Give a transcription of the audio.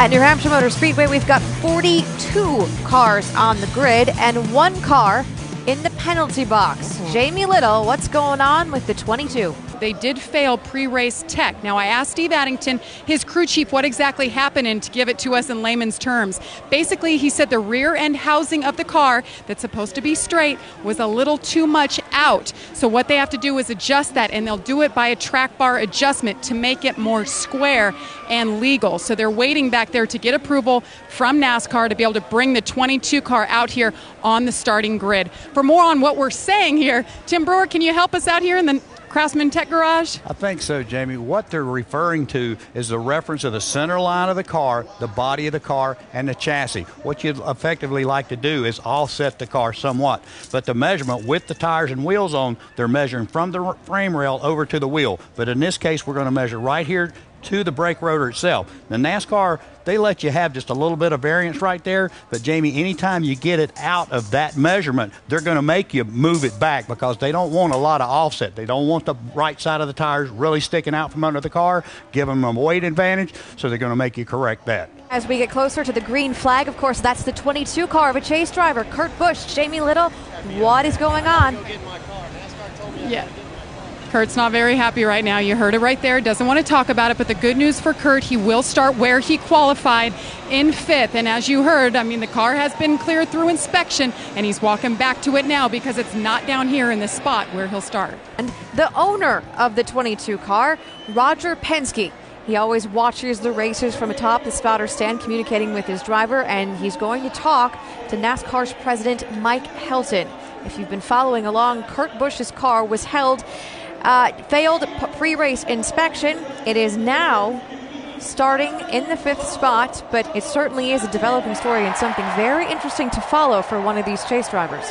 At New Hampshire Motor Speedway, we've got 42 cars on the grid and one car in the penalty box. Jamie Little, what's going on with the 22? They did fail pre-race tech. Now, I asked Steve Addington, his crew chief, what exactly happened, and to give it to us in layman's terms. Basically, he said the rear end housing of the car that's supposed to be straight was a little too much out. So what they have to do is adjust that, and they'll do it by a track bar adjustment to make it more square and legal. So they're waiting back there to get approval from NASCAR to be able to bring the 22 car out here on the starting grid. For more on what we're saying here, Tim Brewer, can you help us out here in the Craftsman Tech Garage? I think so, Jamie. What they're referring to is the reference of the center line of the car, the body of the car, and the chassis. What you'd effectively like to do is offset the car somewhat. But the measurement with the tires and wheels on, they're measuring from the frame rail over to the wheel. But in this case, we're going to measure right here to the brake rotor itself. The NASCAR, they let you have just a little bit of variance right there, but Jamie, anytime you get it out of that measurement, they're going to make you move it back because they don't want a lot of offset. They don't want the right side of the tires really sticking out from under the car, giving them a weight advantage, so they're going to make you correct that. As we get closer to the green flag, of course, that's the 22 car of a chase driver, Kurt Busch. Jamie Little, what is going on? Yeah. Kurt's not very happy right now. You heard it right there. Doesn't want to talk about it, but the good news for Kurt, he will start where he qualified in 5th. And as you heard, I mean, the car has been cleared through inspection, and he's walking back to it now because it's not down here in the spot where he'll start. And the owner of the 22 car, Roger Penske. He always watches the racers from atop the spotter stand, communicating with his driver, and he's going to talk to NASCAR's president, Mike Helton. If you've been following along, Kurt Busch's car was failed pre-race inspection. It is now starting in the 5th spot, but it certainly is a developing story and something very interesting to follow for one of these chase drivers.